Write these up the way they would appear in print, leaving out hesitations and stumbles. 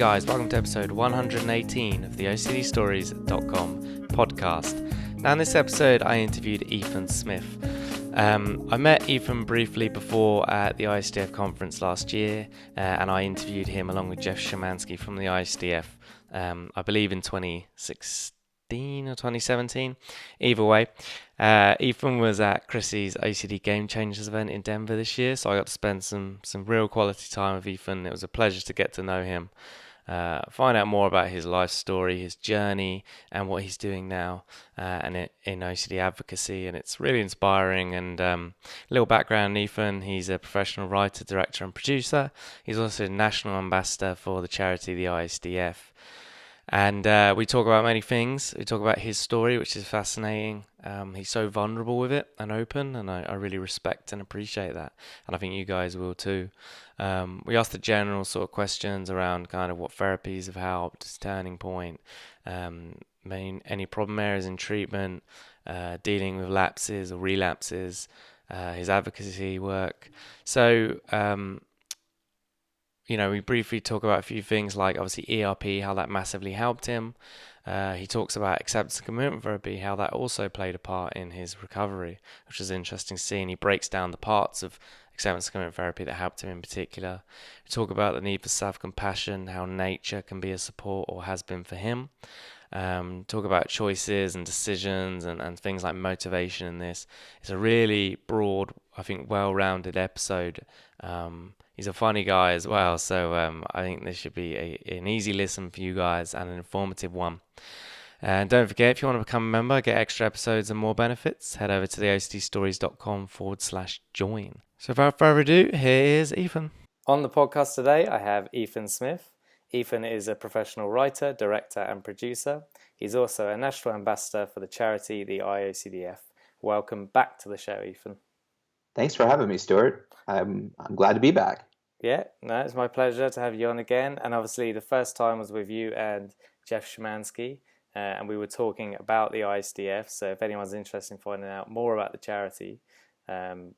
guys, welcome to episode 118 of the OCDStories.com podcast. Now in this episode I interviewed Ethan Smith. I met Ethan briefly before at the IOCDF conference last year, and I interviewed him along with Jeff Szymanski from the IOCDF, I believe in 2016 or 2017. Either way, Ethan was at Chrissy's OCD Game Changers event in Denver this year, so I got to spend some real quality time with Ethan. It was a pleasure to get to know him, find out more about his life story, his journey, and what he's doing now in OCD advocacy. And it's really inspiring. And a little background on Ethan: he's a professional writer, director, and producer. He's also a national ambassador for the charity, the IOCDF. And we talk about many things. We talk about his story, which is fascinating. He's so vulnerable with it and open, and I really respect and appreciate that. And I think you guys will too. We asked the general sort of questions around kind of what therapies have helped, his turning point, any problem areas in treatment, dealing with lapses or relapses, his advocacy work. So, we briefly talk about a few things like obviously ERP, how that massively helped him. He talks about acceptance and commitment therapy, how that also played a part in his recovery, which is interesting to see. And he breaks down the parts of acceptance and commitment therapy that helped him in particular. We talk about the need for self-compassion, how nature can be a support or has been for him. Talk about choices and decisions and things like motivation in this. It's a really broad, I think, well-rounded episode. He's a funny guy as well, so I think this should be an easy listen for you guys and an informative one. And don't forget, if you want to become a member, get extra episodes and more benefits, head over to the OCDstories.com/join. So without further ado, here is Ethan. On the podcast today, I have Ethan Smith. Ethan is a professional writer, director, and producer. He's also a national ambassador for the charity, the IOCDF. Welcome back to the show, Ethan. Thanks for having me, Stuart. I'm glad to be back. Yeah, no, it's my pleasure to have you on again. And obviously the first time was with you and Jeff Szymanski, and we were talking about the IOCDF. So if anyone's interested in finding out more about the charity, to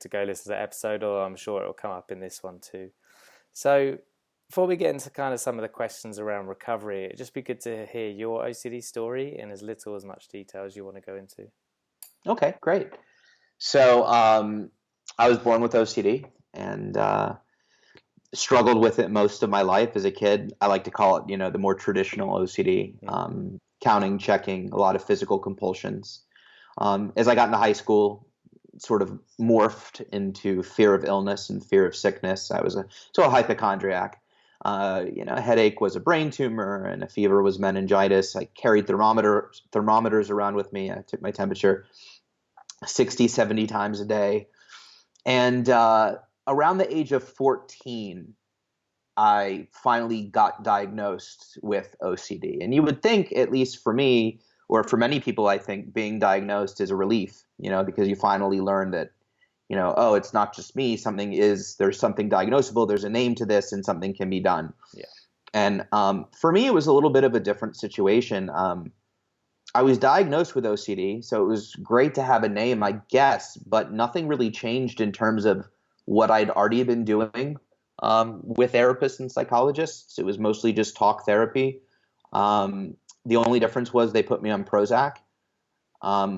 go listen to that episode, or I'm sure it'll come up in this one too. So before we get into kind of some of the questions around recovery, it'd just be good to hear your OCD story in as little as much detail as you want to go into. Okay, great. So I was born with OCD and struggled with it most of my life as a kid. I like to call it, the more traditional OCD, counting, checking, a lot of physical compulsions. As I got into high school, sort of morphed into fear of illness and fear of sickness. I was a hypochondriac. A headache was a brain tumor and a fever was meningitis. I carried thermometers around with me. I took my temperature 60, 70 times a day. And around the age of 14, I finally got diagnosed with OCD. And you would think, at least for me, or for many people, I think being diagnosed is a relief, because you finally learn that, oh, it's not just me. There's something diagnosable. There's a name to this and something can be done. Yeah. And for me, it was a little bit of a different situation. I was diagnosed with OCD, so it was great to have a name, I guess, but nothing really changed in terms of what I'd already been doing with therapists and psychologists. It was mostly just talk therapy. The only difference was they put me on Prozac,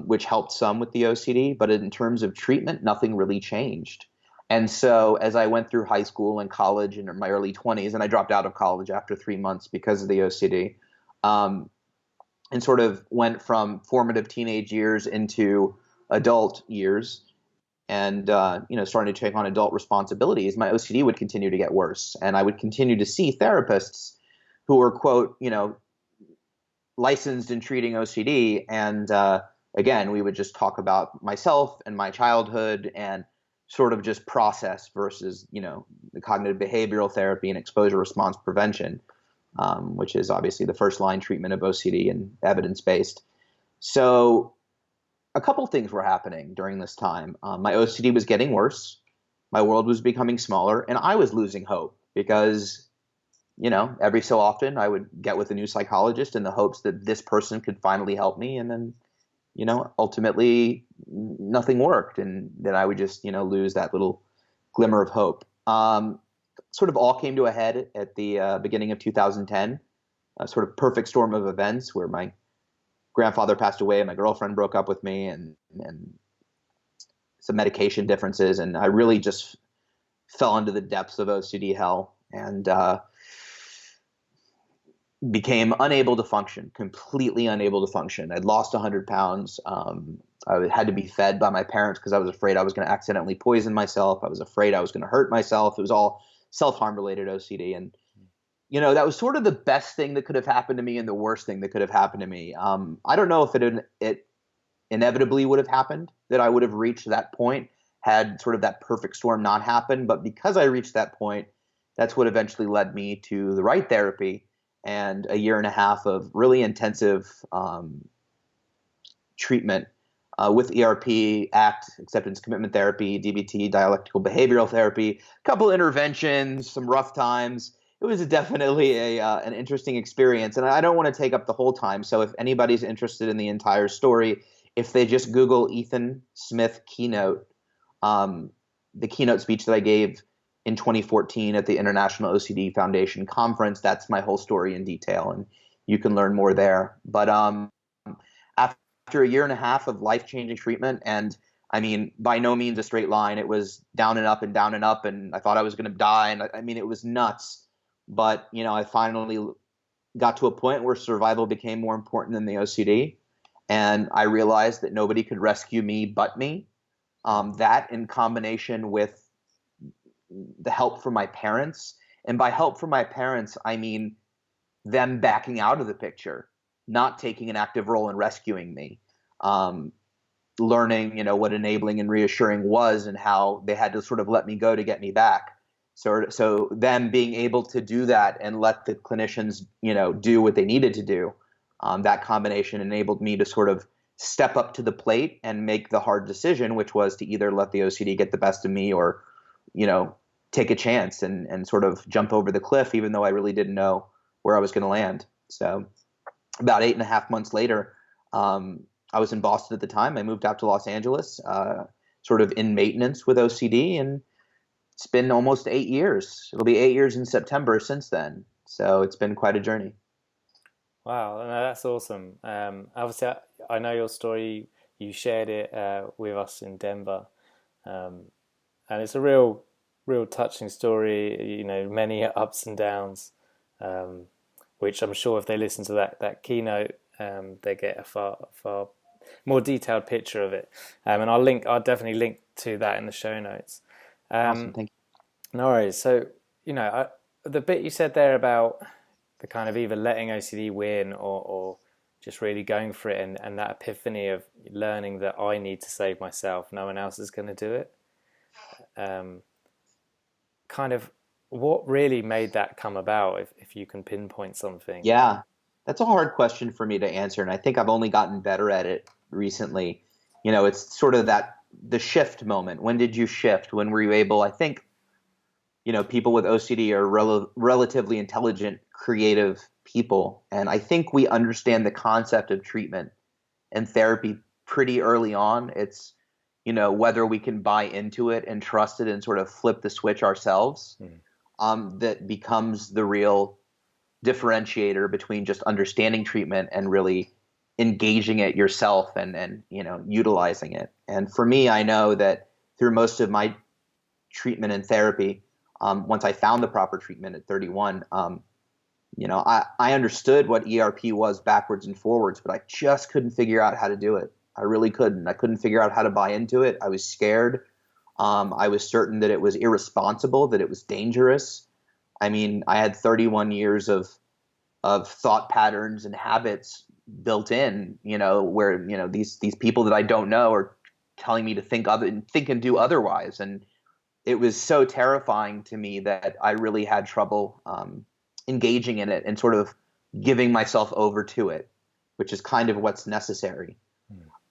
which helped some with the OCD, but in terms of treatment, nothing really changed. And so as I went through high school and college in my early 20s, and I dropped out of college after 3 months because of the OCD, and sort of went from formative teenage years into adult years and, starting to take on adult responsibilities, my OCD would continue to get worse. And I would continue to see therapists who were, quote, licensed in treating OCD. And again, we would just talk about myself and my childhood and sort of just process versus, the cognitive behavioral therapy and exposure response prevention, which is obviously the first line treatment of OCD and evidence-based. So a couple things were happening during this time. My OCD was getting worse. My world was becoming smaller, and I was losing hope because, every so often I would get with a new psychologist in the hopes that this person could finally help me. And then, ultimately nothing worked. And then I would just, lose that little glimmer of hope. sort of all came to a head at the beginning of 2010, a sort of perfect storm of events where my grandfather passed away, my girlfriend broke up with me, and some medication differences, and I really just fell into the depths of OCD hell and became unable to function, completely unable to function. I'd lost 100 pounds. I had to be fed by my parents because I was afraid I was going to accidentally poison myself. I was afraid I was going to hurt myself. It was all self-harm related OCD. And, that was sort of the best thing that could have happened to me and the worst thing that could have happened to me. I don't know if it inevitably would have happened, that I would have reached that point had sort of that perfect storm not happened. But because I reached that point, that's what eventually led me to the right therapy and a year and a half of really intensive treatment with ERP, ACT, acceptance commitment therapy, DBT, dialectical behavioral therapy, a couple interventions, some rough times. It was definitely an interesting experience, and I don't want to take up the whole time. So if anybody's interested in the entire story, if they just Google Ethan Smith keynote, the keynote speech that I gave in 2014 at the International OCD Foundation Conference, that's my whole story in detail, and you can learn more there. But after a year and a half of life-changing treatment, and I mean, by no means a straight line, it was down and up and down and up, and I thought I was going to die, and I mean, it was nuts. But, I finally got to a point where survival became more important than the OCD, and I realized that nobody could rescue me but me. That in combination with the help from my parents, and by help from my parents, I mean them backing out of the picture, not taking an active role in rescuing me, learning, what enabling and reassuring was and how they had to sort of let me go to get me back. So them being able to do that and let the clinicians, do what they needed to do, that combination enabled me to sort of step up to the plate and make the hard decision, which was to either let the OCD get the best of me or, take a chance and sort of jump over the cliff, even though I really didn't know where I was going to land. So about 8.5 months later, I was in Boston at the time. I moved out to Los Angeles, sort of in maintenance with OCD, and it's been almost 8 years. It'll be 8 years in September since then. So it's been quite a journey. Wow, no, that's awesome. Obviously, I know your story. You shared it with us in Denver, and it's a real touching story. Many ups and downs, which I'm sure if they listen to that keynote, they get a far more detailed picture of it. And I'll definitely link to that in the show notes. Awesome, thank you. No worries. So, the bit you said there about the kind of either letting OCD win or just really going for it, and that epiphany of learning that I need to save myself, no one else is going to do it. Kind of what really made that come about, if you can pinpoint something? Yeah, that's a hard question for me to answer, and I think I've only gotten better at it recently. It's sort of the shift moment. When did you shift? When were you able? I think, people with OCD are relatively intelligent, creative people, and I think we understand the concept of treatment and therapy pretty early on. It's, whether we can buy into it and trust it and sort of flip the switch ourselves, that becomes the real differentiator between just understanding treatment and really engaging it yourself and utilizing it. And for me, I know that through most of my treatment and therapy, once I found the proper treatment at 31, I understood what ERP was backwards and forwards, but I just couldn't figure out how to do it. I really couldn't. I couldn't figure out how to buy into it. I was scared. I was certain that it was irresponsible, that it was dangerous. I mean, I had 31 years of thought patterns and habits built in, where, these people that I don't know are telling me to think and do otherwise. And it was so terrifying to me that I really had trouble engaging in it and sort of giving myself over to it, which is kind of what's necessary.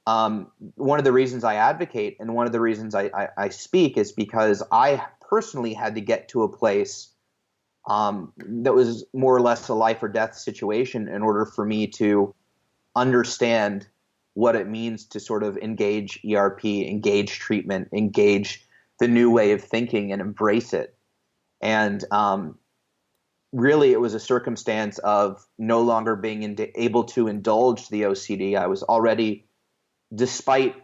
One of the reasons I advocate and one of the reasons I speak is because I personally had to get to a place that was more or less a life or death situation in order for me to understand what it means to sort of engage ERP, engage treatment, engage the new way of thinking and embrace it. And really, it was a circumstance of no longer being able to indulge the OCD. I was already, despite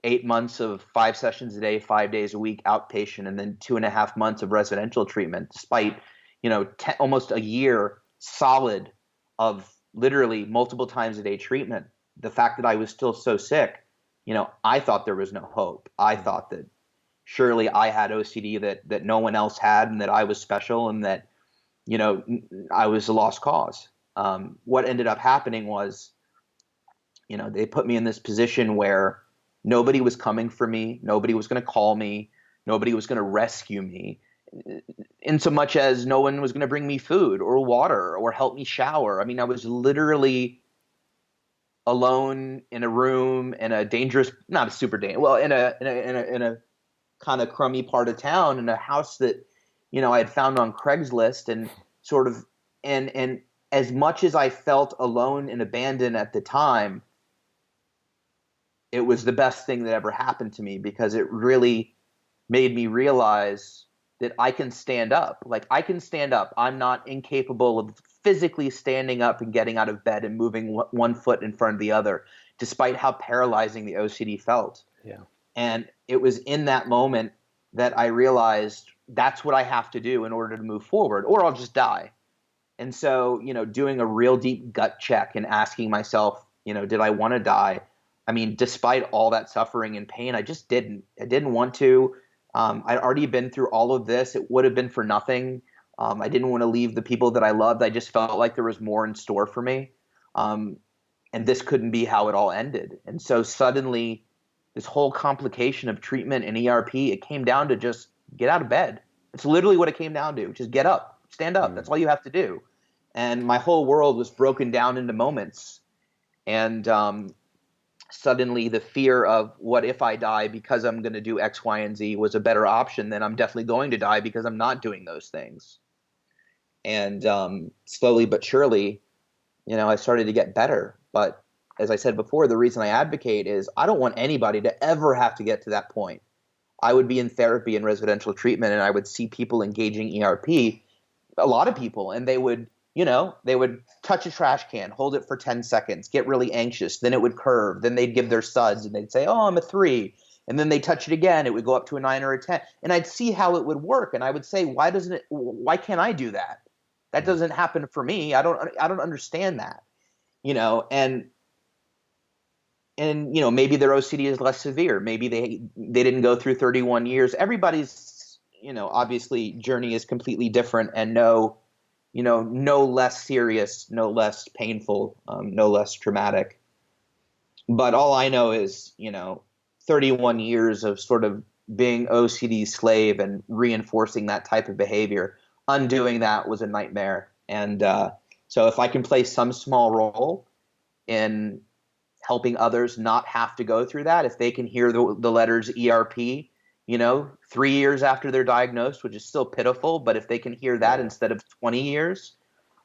8 months of 5 sessions a day, 5 days a week outpatient, and then 2.5 months of residential treatment, despite almost a year solid of literally multiple times a day treatment, the fact that I was still so sick, I thought there was no hope. I thought that surely I had OCD that no one else had, and that I was special, and that I was a lost cause. What ended up happening was, they put me in this position where nobody was coming for me. Nobody was going to call me. Nobody was going to rescue me, in so much as no one was going to bring me food or water or help me shower. I mean, I was literally alone in a room in a dangerous, not a super dangerous, well, in a kind of crummy part of town, in a house that, I had found on Craigslist, and sort of, and as much as I felt alone and abandoned at the time, it was the best thing that ever happened to me, because it really made me realize that I can stand up. Like, I can stand up. I'm not incapable of physically standing up and getting out of bed and moving one foot in front of the other, despite how paralyzing the OCD felt. Yeah. And it was in that moment that I realized that's what I have to do in order to move forward, or I'll just die. And so, doing a real deep gut check and asking myself, did I want to die? I mean, despite all that suffering and pain, I just didn't. I didn't want to. I'd already been through all of this. It would have been for nothing. I didn't want to leave the people that I loved. I just felt like there was more in store for me. And this couldn't be how it all ended. And so suddenly, this whole complication of treatment and ERP, it came down to just get out of bed. It's literally what it came down to. Just get up, stand up. That's all you have to do. And my whole world was broken down into moments. And suddenly the fear of, what if I die because I'm going to do X, Y, and Z, was a better option than I'm definitely going to die because I'm not doing those things. And slowly but surely, I started to get better. But as I said before, the reason I advocate is I don't want anybody to ever have to get to that point. I would be in therapy and residential treatment, and I would see people engaging ERP, a lot of people, and they would touch a trash can, hold it for 10 seconds, get really anxious, then it would curve, then they'd give their suds, and they'd say, oh, I'm a 3. And then they touch it again, it would go up to a 9 or a 10. And I'd see how it would work, and I would say, why can't I do that? That doesn't happen for me. I don't understand that. And maybe their OCD is less severe. Maybe they didn't go through 31 years. Everybody's, obviously journey is completely different, and no less serious, no less painful, no less traumatic. But all I know is, 31 years of sort of being OCD slave and reinforcing that type of behavior. Undoing that was a nightmare. And so if I can play some small role in helping others not have to go through that, if they can hear the letters ERP, 3 years after they're diagnosed, which is still pitiful, but if they can hear that instead of 20 years,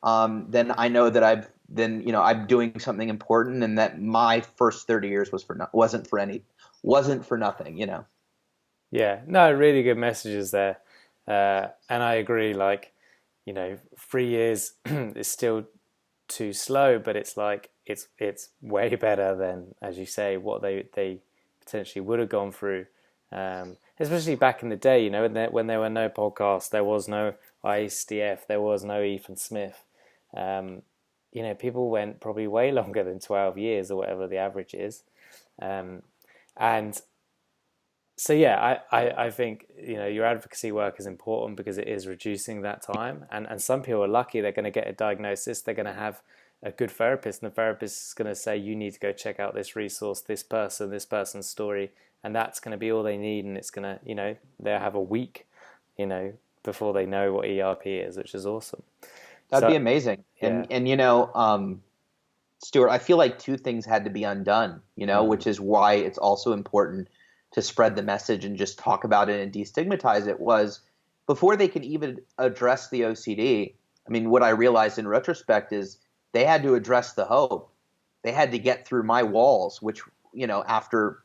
then I know that I'm doing something important, and that my first 30 years wasn't for nothing. Yeah, no, really good messages there. And I agree, 3 years is still too slow, but it's it's way better than, as you say, what they potentially would have gone through. Especially back in the day, when there were no podcasts, there was no IOCDF, there was no Ethan Smith. People went probably way longer than 12 years or whatever the average is. And so, yeah, I think, your advocacy work is important because it is reducing that time. And some people are lucky, they're going to get a diagnosis, they're going to have a good therapist, and the therapist is going to say, you need to go check out this resource, this person's story, and that's going to be all they need. And it's going to, they'll have a week, before they know what ERP is, which is awesome. That'd be amazing. Yeah. And Stuart, I feel like two things had to be undone, which is why it's also important to spread the message and just talk about it and destigmatize it. Was before they could even address the OCD, I mean, what I realized in retrospect is they had to address the hope. They had to get through my walls, which, after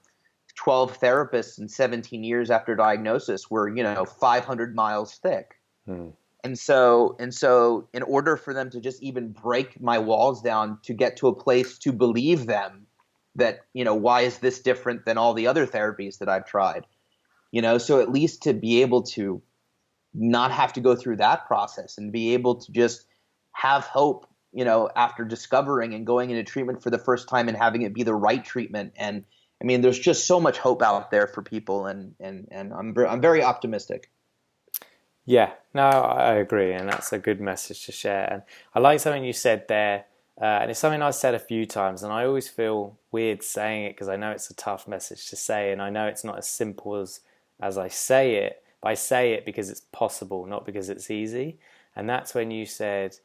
12 therapists and 17 years after diagnosis, were, 500 miles thick. And so in order for them to just even break my walls down to get to a place to believe them that, why is this different than all the other therapies that I've tried? So at least to be able to not have to go through that process and be able to just have hope, after discovering and going into treatment for the first time and having it be the right treatment. And I mean, there's just so much hope out there for people, and I'm very optimistic. Yeah, no, I agree, and that's a good message to share. And I like something you said there, and it's something I've said a few times, and I always feel weird saying it because I know it's a tough message to say, and I know it's not as simple as I say it, but I say it because it's possible, not because it's easy. And that's when you said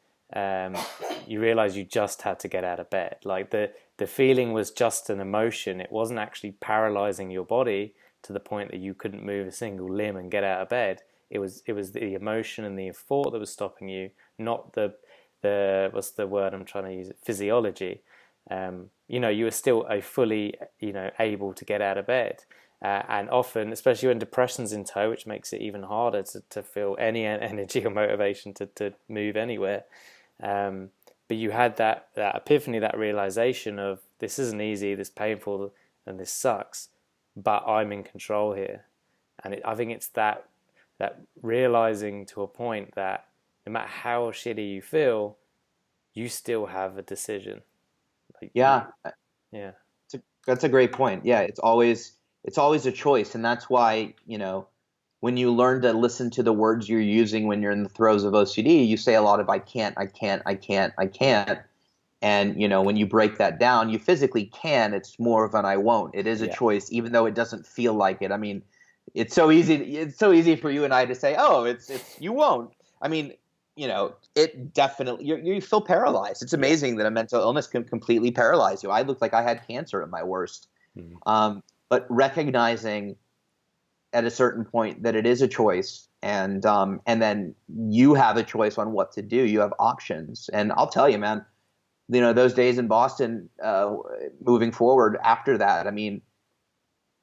you realize you just had to get out of bed. Like the feeling was just an emotion; it wasn't actually paralyzing your body to the point that you couldn't move a single limb and get out of bed. It was the emotion and the thought that was stopping you, not the what's the word I'm trying to use? Physiology. You were still a fully able to get out of bed, and often, especially when depression's in tow, which makes it even harder to feel any energy or motivation to move anywhere. But you had that epiphany, that realization of this isn't easy, this painful, and this sucks, but I'm in control here. And I think it's that realizing to a point that no matter how shitty you feel, you still have a decision. Like, Yeah, yeah, that's a great point. Yeah, it's always a choice, and that's why, when you learn to listen to the words you're using when you're in the throes of OCD, you say a lot of "I can't, I can't, I can't, I can't." And when you break that down, you physically can. It's more of an "I won't." It is a yeah, choice, even though it doesn't feel like it. I mean, it's so easy. It's so easy for you and I to say, "Oh, it's you won't." I mean, it definitely you feel paralyzed. It's yeah. amazing that a mental illness can completely paralyze you. I looked like I had cancer at my worst. Mm. But recognizing at a certain point that it is a choice, and then you have a choice on what to do. You have options, and I'll tell you, man, those days in Boston, moving forward after that, I mean,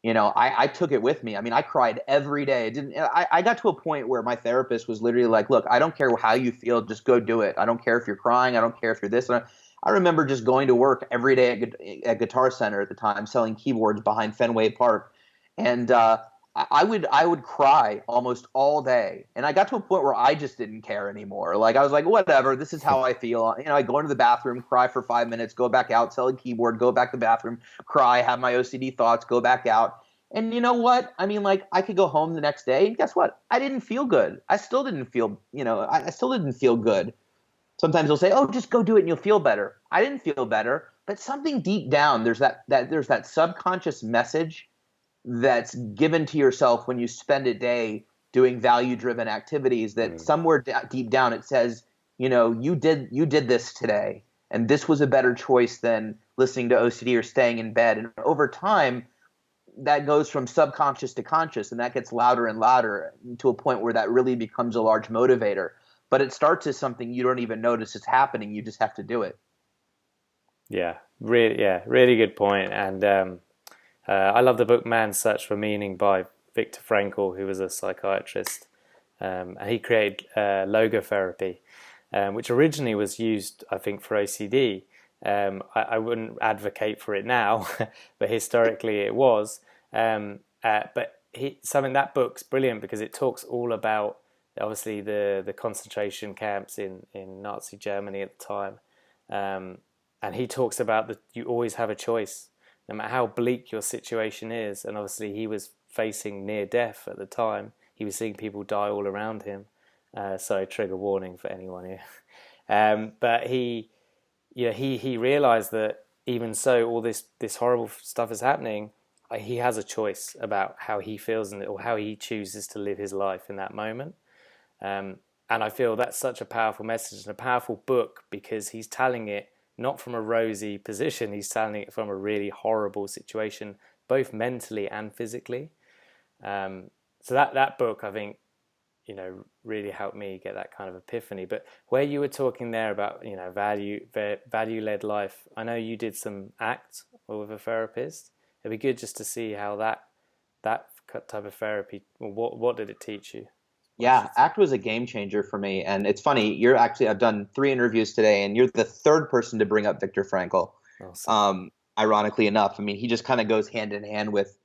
I took it with me. I mean, I cried every day. It didn't. I got to a point where my therapist was literally like, "Look, I don't care how you feel. Just go do it. I don't care if you're crying. I don't care if you're this." And I remember just going to work every day at Guitar Center at the time, selling keyboards behind Fenway Park, and I would cry almost all day. And I got to a point where I just didn't care anymore. Like I was like, whatever. This is how I feel. I go into the bathroom, cry for 5 minutes, go back out, sell a keyboard, go back to the bathroom, cry, have my OCD thoughts, go back out. And you know what? I mean, like, I could go home the next day, and guess what? I didn't feel good. I still didn't feel, I still didn't feel good. Sometimes they'll say, "Oh, just go do it and you'll feel better." I didn't feel better, but something deep down, there's that subconscious message that's given to yourself when you spend a day doing value-driven activities, that Mm. somewhere deep down it says, you did this today, and this was a better choice than listening to OCD or staying in bed. And over time, that goes from subconscious to conscious, and that gets louder and louder to a point where that really becomes a large motivator. But it starts as something you don't even notice it's happening. You just have to do it. Really good point. And I love the book Man's Search for Meaning by Viktor Frankl, who was a psychiatrist. And he created logotherapy, which originally was used, I think, for OCD. I wouldn't advocate for it now, but historically it was. But something that book's brilliant because it talks all about obviously the concentration camps in Nazi Germany at the time, and he talks about that you always have a choice, no matter how bleak your situation is. And obviously he was facing near death at the time. He was seeing people die all around him. So trigger warning for anyone here. But he realized that even so, all this horrible stuff is happening. He has a choice about how he feels or how he chooses to live his life in that moment. And I feel that's such a powerful message and a powerful book because he's telling it not from a rosy position. He's telling it from a really horrible situation, both mentally and physically. So that book, I think, really helped me get that kind of epiphany. But where you were talking there about, value-led life, I know you did some ACT with a therapist. It'd be good just to see how that type of therapy, what did it teach you? Yeah, ACT was a game changer for me. And it's funny, I've done 3 interviews today, and you're the third person to bring up Viktor Frankl. Awesome. Ironically enough, I mean, he just kind of goes hand in hand with,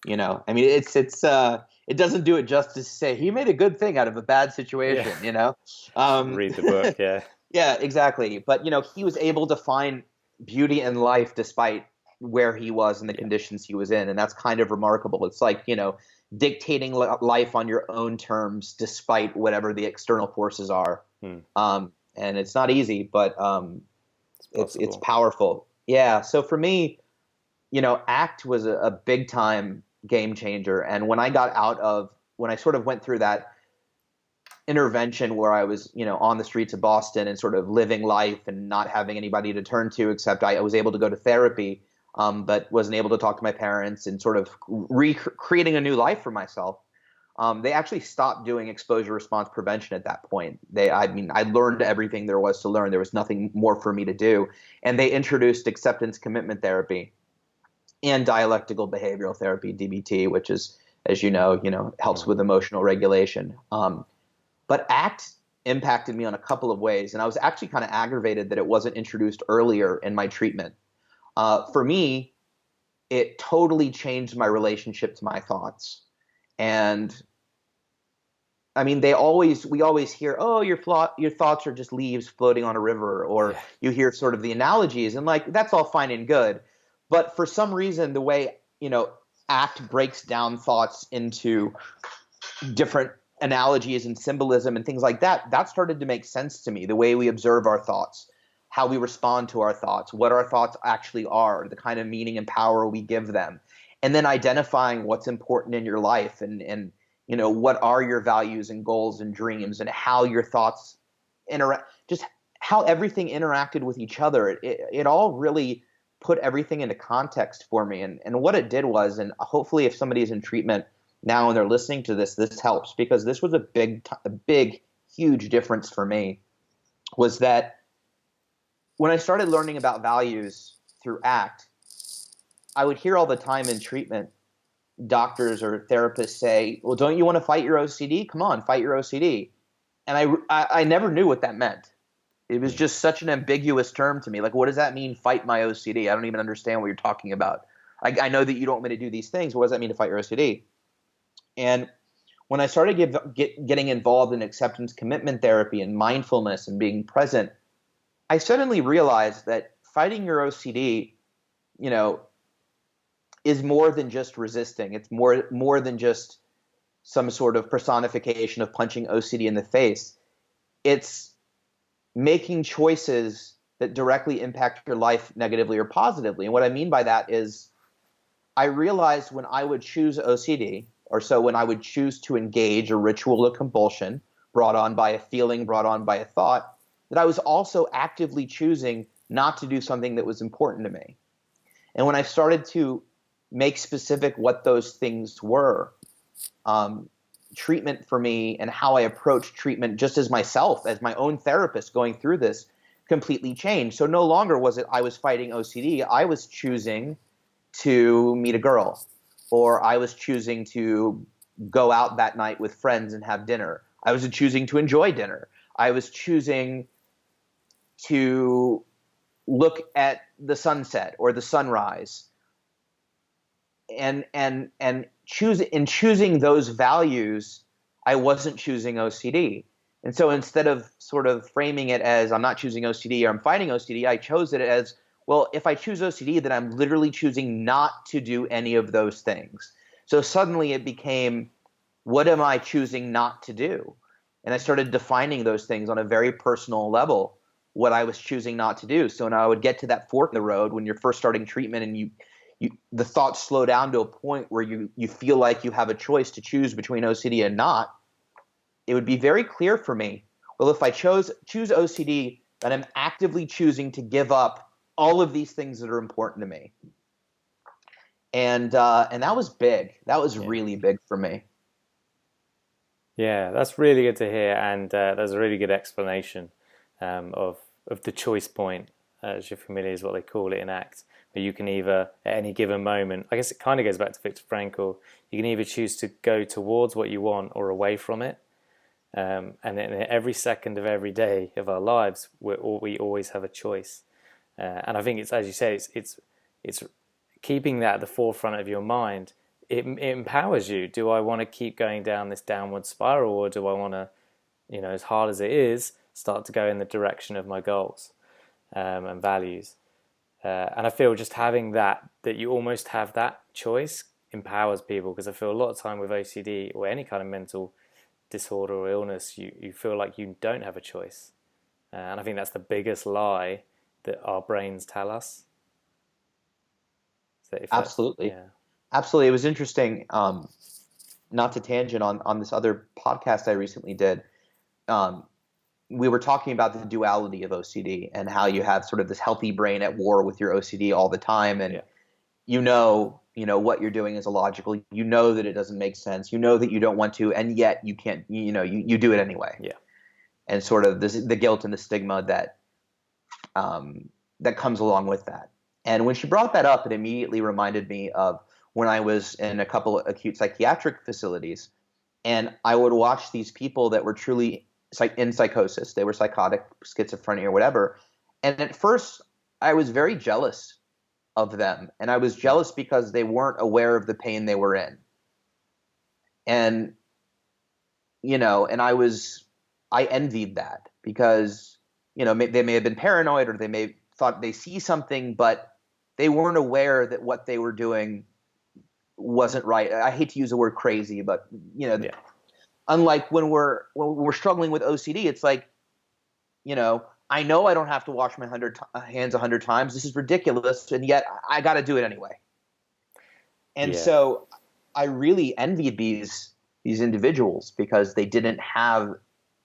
I mean, it doesn't do it justice to say he made a good thing out of a bad situation, Should Um, read the book, yeah. yeah, exactly. But, he was able to find beauty in life despite where he was and the conditions he was in. And that's kind of remarkable. It's like, dictating life on your own terms despite whatever the external forces are. And it's not easy, but it's powerful. Yeah. So for me, ACT was a big time game changer. And when I sort of went through that intervention where I was, on the streets of Boston and sort of living life and not having anybody to turn to, except I was able to go to therapy, but wasn't able to talk to my parents, and sort of creating a new life for myself. They actually stopped doing exposure response prevention at that point. I learned everything there was to learn. There was nothing more for me to do. And they introduced acceptance commitment therapy and dialectical behavioral therapy, DBT, which is, as helps with emotional regulation. But ACT impacted me on a couple of ways, and I was actually kind of aggravated that it wasn't introduced earlier in my treatment. For me, it totally changed my relationship to my thoughts. And I mean, we always hear, oh, your thoughts are just leaves floating on a river, or you hear sort of the analogies, and like, that's all fine and good. But for some reason, the way, ACT breaks down thoughts into different analogies and symbolism and things like that, that started to make sense to me. The way we observe our thoughts, how we respond to our thoughts, what our thoughts actually are, the kind of meaning and power we give them, and then identifying what's important in your life, and what are your values and goals and dreams, and how your thoughts interact, just how everything interacted with each other. It all really put everything into context for me. And what it did was, and hopefully if somebody is in treatment now and they're listening to this helps, because this was a big, huge difference for me, was that when I started learning about values through ACT, I would hear all the time in treatment doctors or therapists say, well, don't you want to fight your OCD? Come on, fight your OCD. And I never knew what that meant. It was just such an ambiguous term to me. Like, what does that mean, fight my OCD? I don't even understand what you're talking about. I know that you don't want me to do these things. What does that mean to fight your OCD? And when I started getting involved in acceptance commitment therapy and mindfulness and being present, I suddenly realized that fighting your OCD, is more than just resisting. It's more than just some sort of personification of punching OCD in the face. It's making choices that directly impact your life negatively or positively. And what I mean by that is, I realized when I would choose OCD, or so when I would choose to engage a ritual or compulsion brought on by a feeling, brought on by a thought, that I was also actively choosing not to do something that was important to me. And when I started to make specific what those things were, treatment for me and how I approach treatment just as myself, as my own therapist going through this, completely changed. So no longer was it I was fighting OCD, I was choosing to meet a girl, or I was choosing to go out that night with friends and have dinner. I was choosing to enjoy dinner. I was choosing to look at the sunset or the sunrise. And choosing those values, I wasn't choosing OCD. And so instead of sort of framing it as I'm not choosing OCD or I'm fighting OCD, I chose it as, well, if I choose OCD, then I'm literally choosing not to do any of those things. So suddenly it became, what am I choosing not to do? And I started defining those things on a very personal level, what I was choosing not to do. So when I would get to that fork in the road, when you're first starting treatment and the thoughts slow down to a point where you feel like you have a choice to choose between OCD and not, it would be very clear for me, well, if I choose OCD, then I'm actively choosing to give up all of these things that are important to me. And that was big. That was really big for me. Yeah, that's really good to hear, and there's a really good explanation of the choice point, as you're familiar, is what they call it in ACT, where you can either, at any given moment, I guess it kind of goes back to Viktor Frankl, you can either choose to go towards what you want or away from it. And in every second of every day of our lives, we always have a choice. And I think it's, as you say, it's keeping that at the forefront of your mind. It empowers you. Do I want to keep going down this downward spiral, or do I want to, as hard as it is, start to go in the direction of my goals and values? And I feel just having that you almost have that choice empowers people, because I feel a lot of time with OCD or any kind of mental disorder or illness, you feel like you don't have a choice. And I think that's the biggest lie that our brains tell us. So Absolutely. yeah. Absolutely. It was interesting, not to tangent on this other podcast I recently did. We were talking about the duality of OCD and how you have sort of this healthy brain at war with your OCD all the time. And Yeah. what you're doing is illogical. You know that it doesn't make sense. You know that you don't want to, and yet you can't, you do it anyway. Yeah. And sort of the guilt and the stigma that comes along with that. And when she brought that up, it immediately reminded me of when I was in a couple of acute psychiatric facilities, and I would watch these people that were truly in psychosis. They were psychotic, schizophrenia, or whatever. And at first, I was very jealous of them. And I was jealous because they weren't aware of the pain they were in. And, and I envied that because, they may have been paranoid, or they may thought they see something, but they weren't aware that what they were doing wasn't right. I hate to use the word crazy, but unlike when we're struggling with OCD, it's like, I know I don't have to wash my hands 100 times. This is ridiculous, and yet I got to do it anyway. And so I really envied these individuals because they didn't have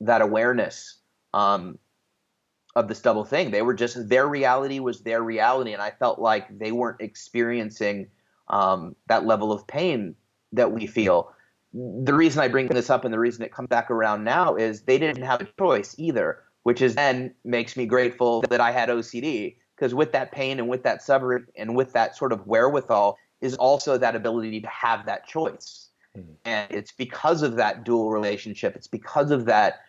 that awareness of this double thing. They were just, their reality was their reality, and I felt like they weren't experiencing that level of pain that we feel. The reason I bring this up and the reason it comes back around now is they didn't have a choice either, which is then makes me grateful that I had OCD, because with that pain and with that suffering and with that sort of wherewithal is also that ability to have that choice. And it's because of that dual relationship, it's because of that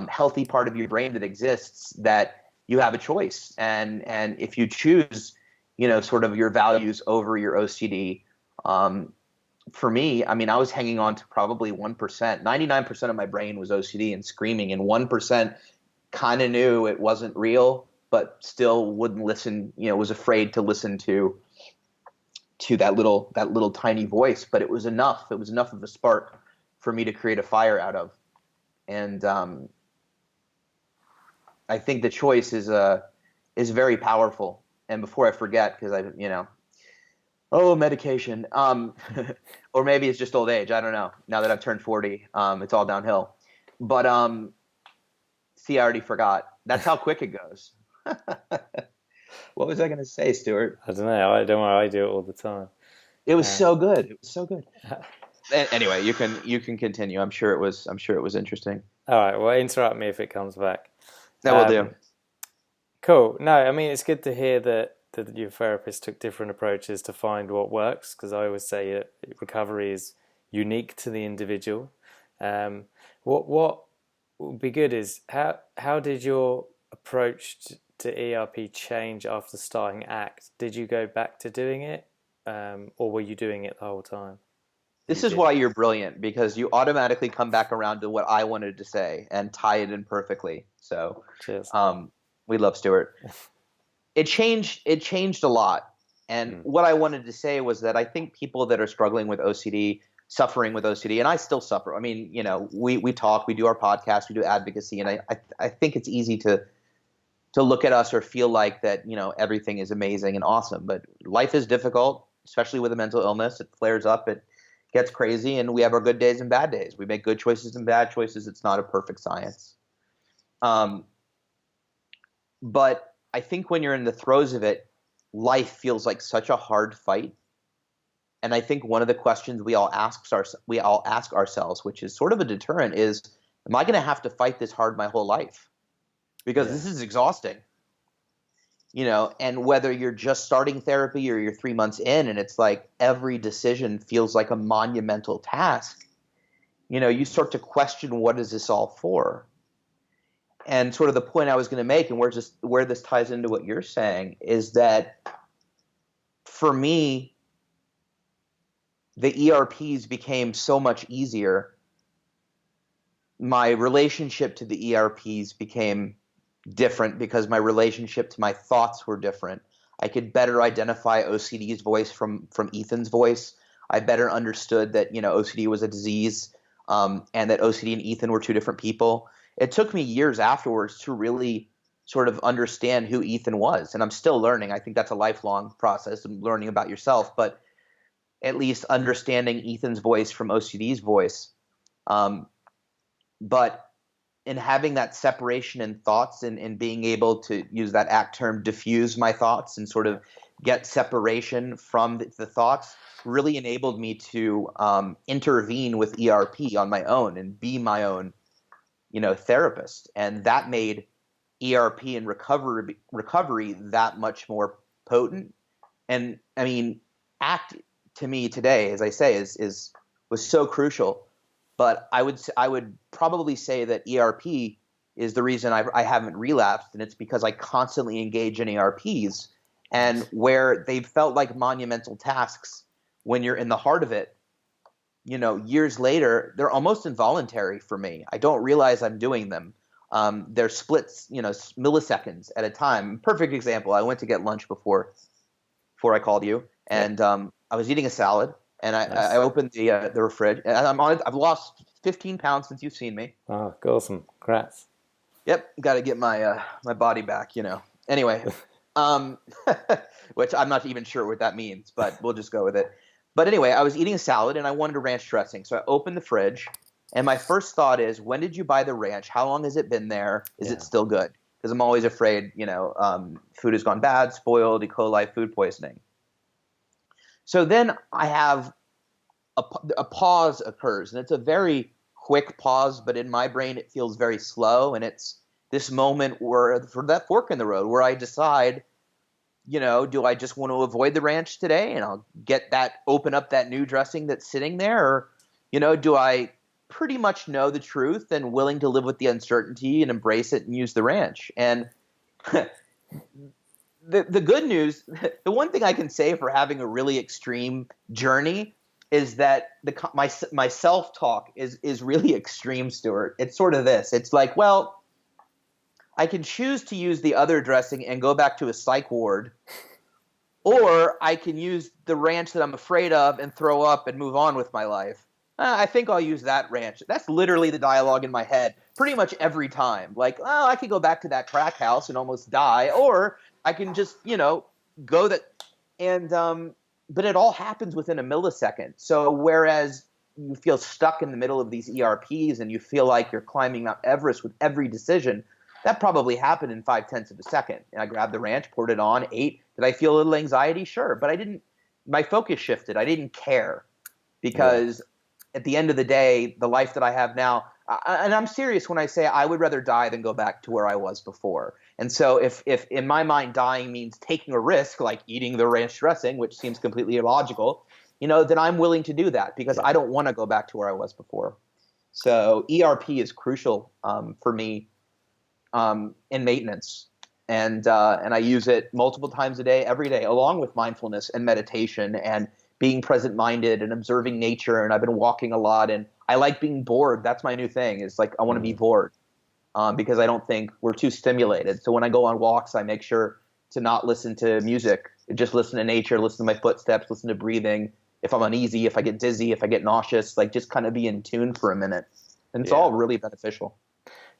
healthy part of your brain that exists, that you have a choice. And if you choose, sort of your values over your OCD, for me, I mean, I was hanging on to probably 1%. 99% of my brain was OCD and screaming, and 1% kind of knew it wasn't real, but still wouldn't listen, was afraid to listen to that little tiny voice. But it was enough. It was enough of a spark for me to create a fire out of. And I think the choice is very powerful. And before I forget, because medication, or maybe it's just old age. I don't know. Now that I've turned 40, it's all downhill. But see, I already forgot. That's how quick it goes. What was I going to say, Stuart? I don't know. I don't worry. I do it all the time. It was so good. It was so good. Anyway, you can continue. I'm sure it was interesting. All right. Well, interrupt me if it comes back. That will do. Cool. No, I mean, it's good to hear that your therapist took different approaches to find what works, because I always say that recovery is unique to the individual. What would be good is how did your approach to ERP change after starting ACT? Did you go back to doing it, or were you doing it the whole time? This is why you're brilliant, because you automatically come back around to what I wanted to say and tie it in perfectly. So, cheers. We love Stuart. It changed a lot. And what I wanted to say was that I think people that are struggling with OCD, suffering with OCD, and I still suffer. I mean, we talk, we do our podcast, we do advocacy, and I think it's easy to look at us or feel like that, everything is amazing and awesome. But life is difficult, especially with a mental illness. It flares up, it gets crazy, and we have our good days and bad days. We make good choices and bad choices. It's not a perfect science. But I think when you're in the throes of it, life feels like such a hard fight. And I think one of the questions we all ask ourselves, which is sort of a deterrent, is, am I going to have to fight this hard my whole life? Because this is exhausting. And whether you're just starting therapy or you're 3 months in, and it's like every decision feels like a monumental task, you start to question, what is this all for? And sort of the point I was going to make, and where this ties into what you're saying, is that for me, the ERPs became so much easier. My relationship to the ERPs became different because my relationship to my thoughts were different. I could better identify OCD's voice from Ethan's voice. I better understood that OCD was a disease, and that OCD and Ethan were two different people. It took me years afterwards to really sort of understand who Ethan was, and I'm still learning. I think that's a lifelong process of learning about yourself, but at least understanding Ethan's voice from OCD's voice. But in having that separation in thoughts, and being able to use that ACT term, diffuse my thoughts and sort of get separation from the thoughts, really enabled me to intervene with ERP on my own and be my own, therapist. And that made ERP and recovery that much more potent. And I mean, ACT to me today, as I say, was so crucial. But I would probably say that ERP is the reason I haven't relapsed, and it's because I constantly engage in ERPs, and where they've felt like monumental tasks when you're in the heart of it, years later, they're almost involuntary for me. I don't realize I'm doing them. They're splits, milliseconds at a time. Perfect example. I went to get lunch before I called you, and I was eating a salad. And I opened the fridge, and I've lost 15 pounds since you've seen me. Oh, awesome! Congrats. Yep, got to get my my body back. Anyway, which I'm not even sure what that means, but we'll just go with it. But anyway, I was eating a salad, and I wanted a ranch dressing, so I opened the fridge, and my first thought is, when did you buy the ranch? How long has it been there? Is it still good? Because I'm always afraid, food has gone bad, spoiled, E. coli, food poisoning. So then I have a pause occurs, and it's a very quick pause, but in my brain it feels very slow, and it's this moment where, for that fork in the road, where I decide, do I just want to avoid the ranch today, and I'll open up that new dressing that's sitting there, or, do I pretty much know the truth and willing to live with the uncertainty and embrace it and use the ranch? And the good news, the one thing I can say for having a really extreme journey is that my self-talk is really extreme, Stuart. It's sort of this. It's like, well, I can choose to use the other dressing and go back to a psych ward, or I can use the ranch that I'm afraid of and throw up and move on with my life. I think I'll use that ranch. That's literally the dialogue in my head pretty much every time. Like, oh, I could go back to that crack house and almost die, or I can just, go that. And but it all happens within a millisecond. So whereas you feel stuck in the middle of these ERPs and you feel like you're climbing Mount Everest with every decision, that probably happened in 0.5 of a second. And I grabbed the ranch, poured it on, ate. Did I feel a little anxiety? Sure. But I didn't. My focus shifted. I didn't care, because at the end of the day, the life that I have now, and I'm serious when I say I would rather die than go back to where I was before. And so if in my mind dying means taking a risk, like eating the ranch dressing, which seems completely illogical, then I'm willing to do that, because I don't want to go back to where I was before. So ERP is crucial for me in maintenance. And I use it multiple times a day, every day, along with mindfulness and meditation and being present-minded and observing nature. And I've been walking a lot, and I like being bored. That's my new thing. It's like I want to be bored because I don't think we're too stimulated. So when I go on walks, I make sure to not listen to music, just listen to nature, listen to my footsteps, listen to breathing. If I'm uneasy, if I get dizzy, if I get nauseous, like just kind of be in tune for a minute. And it's all really beneficial.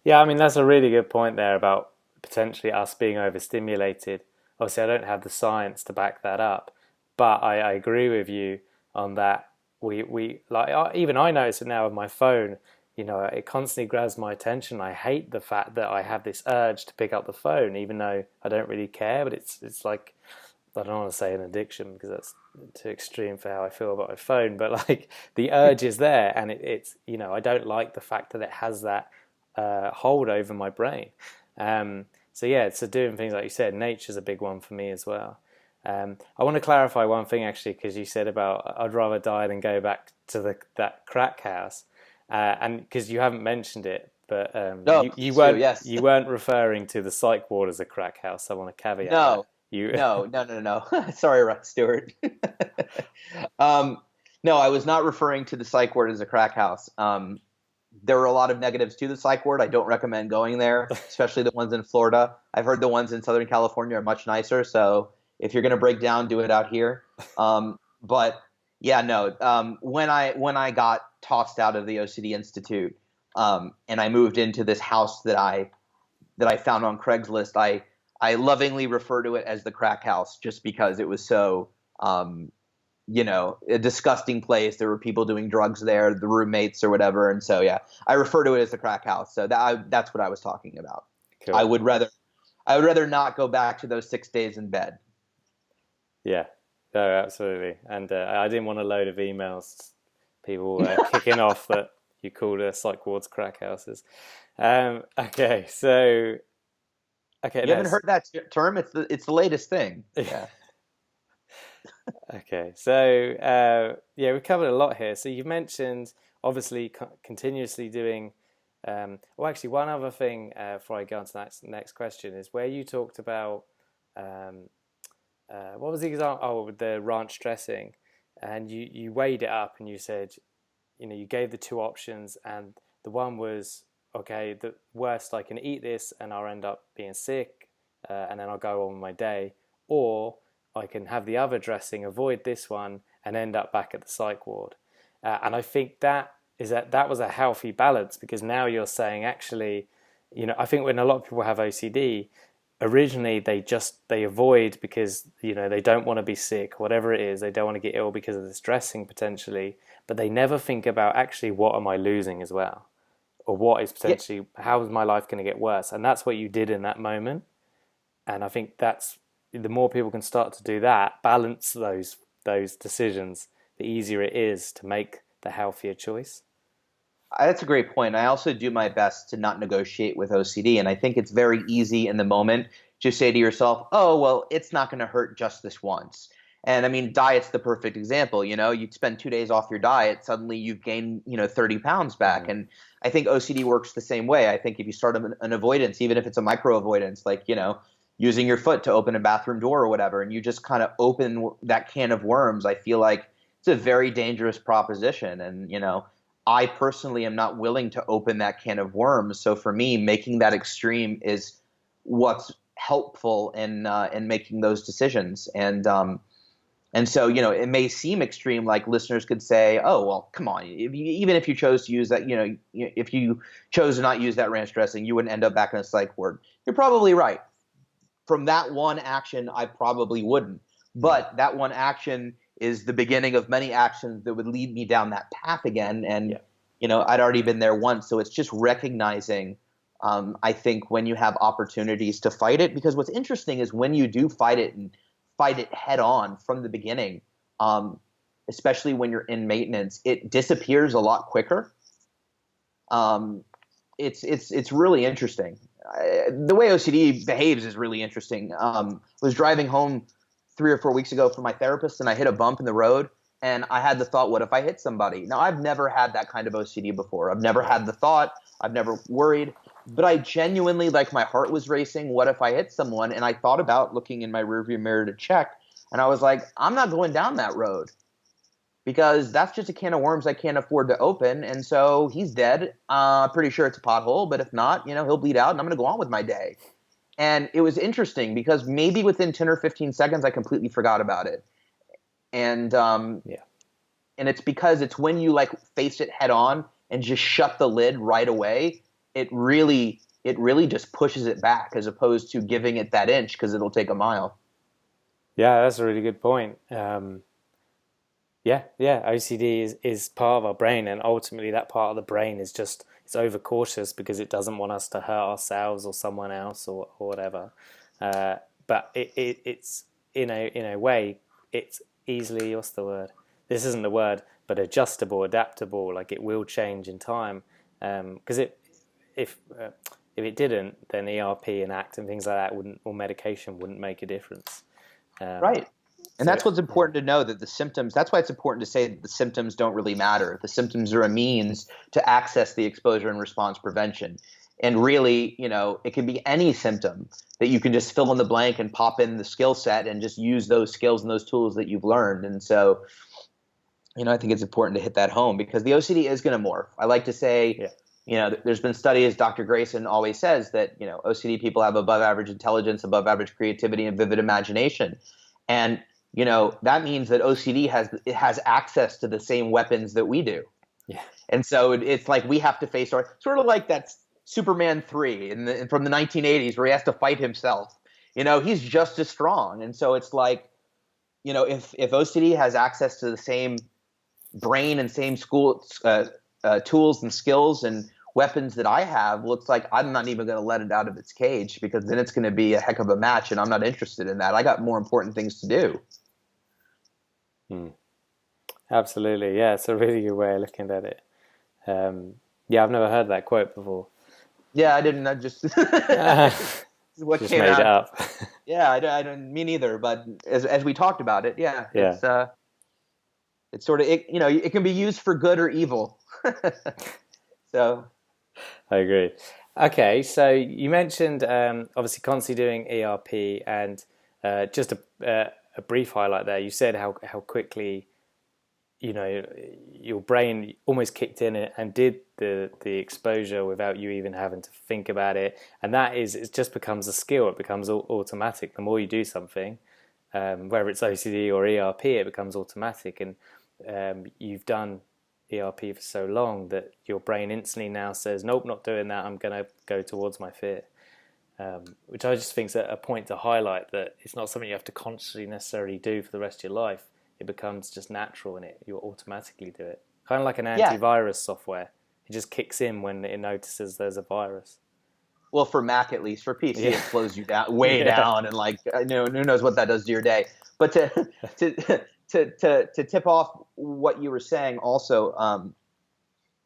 Yeah, I mean, that's a really good point there about potentially us being overstimulated. Obviously, I don't have the science to back that up, but I agree with you on that. We like, even I notice it now with my phone. It constantly grabs my attention. I hate the fact that I have this urge to pick up the phone, even though I don't really care. But it's like, I don't want to say an addiction, because that's too extreme for how I feel about my phone. But like, the urge is there, and it's I don't like the fact that it has that hold over my brain. So doing things like you said, nature's a big one for me as well. I want to clarify one thing, actually, because you said about I'd rather die than go back to that crack house. and because you haven't mentioned it, but No, you please do. weren't Yes. you weren't referring to the psych ward as a crack house. I want to caveat that. No, You no. Sorry, Stuart. um, no, I was not referring to the psych ward as a crack house. There were a lot of negatives to the psych ward. I don't recommend going there, especially the ones in Florida. I've heard the ones in Southern California are much nicer. So if you're going to break down, do it out here. But yeah, no. When I got tossed out of the OCD Institute, and I moved into this house that I found on Craigslist, I lovingly refer to it as the crack house, just because it was so a disgusting place. There were people doing drugs there, the roommates or whatever, and so yeah, I refer to it as the crack house. So that's what I was talking about. I cool. would rather not go back to those 6 days in bed. Yeah, no, absolutely. And I didn't want a load of emails, people kicking off that you called psych wards crack houses. Okay, so okay, You haven't heard that term? It's the latest thing. Yeah. Okay, so yeah, we've covered a lot here. So you've mentioned obviously continuously doing. Well, actually, one other thing before I go on to that next question is where you talked about what was the example? Oh, with the ranch dressing, and you weighed it up and you said, you gave the two options, and the one was okay, the worst, I can eat this and I'll end up being sick, and then I'll go on with my day, or I can have the other dressing, avoid this one, and end up back at the psych ward. And I think that was a healthy balance, because now you're saying actually, I think when a lot of people have OCD, originally they avoid because they don't want to be sick, whatever it is, they don't want to get ill because of this dressing potentially, but they never think about actually what am I losing as well, or what is Yeah. potentially how is my life going to get worse, and that's what you did in that moment. And I think that's the more people can start to do that, balance those decisions, the easier it is to make the healthier choice. That's a great point. I also do my best to not negotiate with OCD. And I think it's very easy in the moment to say to yourself, oh, well, it's not going to hurt just this once. And I mean, diet's the perfect example. You'd spend 2 days off your diet, suddenly you've gained, 30 pounds back. Mm-hmm. And I think OCD works the same way. I think if you start an avoidance, even if it's a micro avoidance, like, using your foot to open a bathroom door or whatever, and you just kind of open that can of worms, I feel like it's a very dangerous proposition. And, I personally am not willing to open that can of worms. So for me, making that extreme is what's helpful in making those decisions. And so, it may seem extreme, like listeners could say, oh, well, come on. Even if you chose to use that, if you chose to not use that ranch dressing, you wouldn't end up back in a psych ward. You're probably right. From that one action, I probably wouldn't. But that one action is the beginning of many actions that would lead me down that path again. And, I'd already been there once. So it's just recognizing, I think, when you have opportunities to fight it. Because what's interesting is when you do fight it and fight it head on from the beginning, especially when you're in maintenance, it disappears a lot quicker. It's really interesting. The way OCD behaves is really interesting. I was driving home 3 or 4 weeks ago from my therapist, and I hit a bump in the road, and I had the thought, what if I hit somebody? Now, I've never had that kind of OCD before. I've never had the thought. I've never worried. But I genuinely, like, my heart was racing. What if I hit someone? And I thought about looking in my rearview mirror to check, and I was like, I'm not going down that road, because that's just a can of worms I can't afford to open. And so he's dead. Pretty sure it's a pothole, but if not, he'll bleed out, and I'm going to go on with my day. And it was interesting because maybe within 10 or 15 seconds, I completely forgot about it. And and it's because it's when you face it head on and just shut the lid right away, it really just pushes it back, as opposed to giving it that inch, because it'll take a mile. Yeah, that's a really good point. OCD is part of our brain, and ultimately that part of the brain is just it's overcautious because it doesn't want us to hurt ourselves or someone else or whatever. But it's in a way it's easily, what's the word? This isn't the word, but adjustable, adaptable. Like, it will change in time. Because if it didn't, then ERP and ACT and things like that wouldn't, or medication wouldn't make a difference. Right. And that's what's important to know, that the symptoms, that's why it's important to say that the symptoms don't really matter. The symptoms are a means to access the exposure and response prevention. And really, it can be any symptom that you can just fill in the blank and pop in the skill set and just use those skills and those tools that you've learned. And so, I think it's important to hit that home, because the OCD is going to morph. I like to say, there's been studies, Dr. Grayson always says that, OCD people have above average intelligence, above average creativity, and vivid imagination. And, that means that OCD has access to the same weapons that we do. Yeah. And so it's like we have to face sort of like that Superman 3 from the 1980s, where he has to fight himself. He's just as strong. And so it's like, if OCD has access to the same brain and same school tools and skills and weapons that I have, looks like I'm not even going to let it out of its cage, because then it's going to be a heck of a match, and I'm not interested in that. I got more important things to do. Absolutely. Yeah, it's a really good way of looking at it. I've never heard that quote before. Yeah, I didn't. I just what just came made out. It up. Yeah, I don't mean either. But as we talked about it, it's sort of it can be used for good or evil. So I agree. Okay, so you mentioned obviously constantly doing ERP, and just a brief highlight there. You said how quickly your brain almost kicked in and did the exposure without you even having to think about it, and it just becomes a skill. It becomes automatic. The more you do something, whether it's OCD or ERP, it becomes automatic, and you've done ERP for so long that your brain instantly now says, nope, not doing that, I'm going to go towards my fear, which I just think is a point to highlight, that it's not something you have to consciously necessarily do for the rest of your life. It becomes just natural in it. You automatically do it. Kind of like an antivirus software. It just kicks in when it notices there's a virus. Well, for Mac at least. For PC, it slows you down down, and who knows what that does to your day. But to tip off what you were saying, also,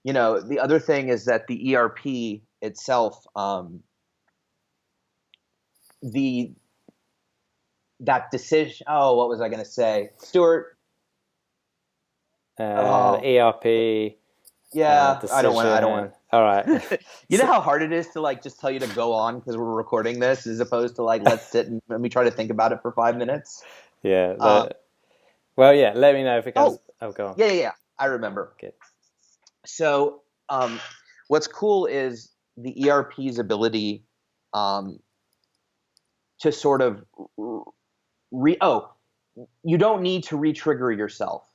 the other thing is that the ERP itself, that decision. Oh, what was I going to say, Stuart? ERP. Yeah, I don't want. All right. You know how hard it is to just tell you to go on because we're recording this, as opposed to let's sit and let me try to think about it for 5 minutes. Yeah. Well, yeah. Let me know if it comes. Go on. Yeah. I remember. Okay. So, what's cool is the ERP's ability to sort of you don't need to re-trigger yourself.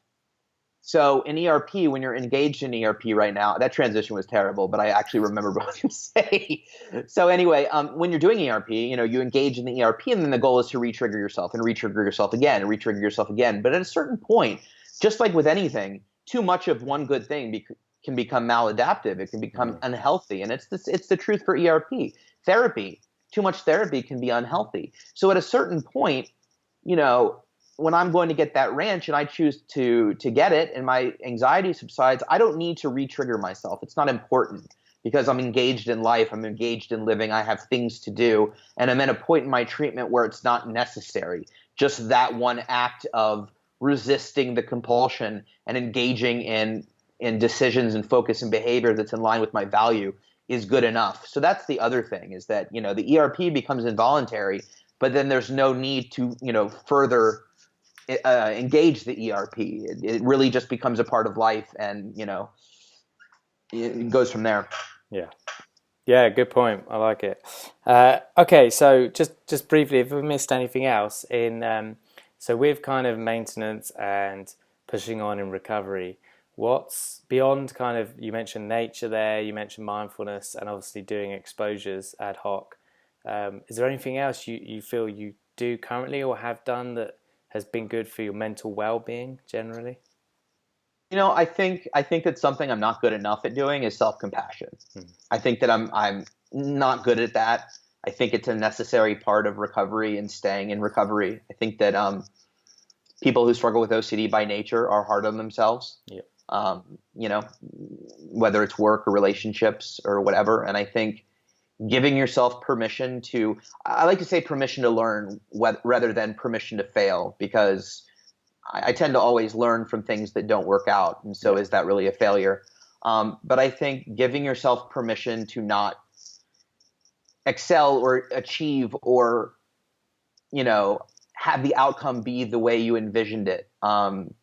So in ERP, when you're engaged in ERP right now, that transition was terrible, but I actually remember what I was going to say. So anyway, when you're doing ERP, you engage in the ERP, and then the goal is to re-trigger yourself and re-trigger yourself again and re-trigger yourself again. But at a certain point, just like with anything, too much of one good thing can become maladaptive. It can become unhealthy, and it's the truth for ERP. Therapy, too much therapy can be unhealthy. So at a certain point, when I'm going to get that ranch and I choose to get it and my anxiety subsides, I don't need to re-trigger myself. It's not important, because I'm engaged in life. I'm engaged in living. I have things to do. And I'm at a point in my treatment where it's not necessary. Just that one act of resisting the compulsion and engaging in decisions and focus and behavior that's in line with my value is good enough. So that's the other thing, is that, the ERP becomes involuntary, but then there's no need to, further engage the ERP. It really just becomes a part of life, and it goes from there. Yeah, good point. I like it. Okay, so just briefly, if we missed anything else so with kind of maintenance and pushing on in recovery, what's beyond kind of, you mentioned nature there, you mentioned mindfulness, and obviously doing exposures ad hoc. Is there anything else you feel you do currently or have done that has been good for your mental well-being generally? I think that something I'm not good enough at doing is self-compassion. I think that I'm not good at that. I think it's a necessary part of recovery and staying in recovery. I think that people who struggle with OCD by nature are hard on themselves. Whether it's work or relationships or whatever. And I think giving yourself permission I like to say permission to learn rather than permission to fail, because I tend to always learn from things that don't work out. And so Yeah. is that really a failure? But I think giving yourself permission to not excel or achieve or, you know, have the outcome be the way you envisioned it. And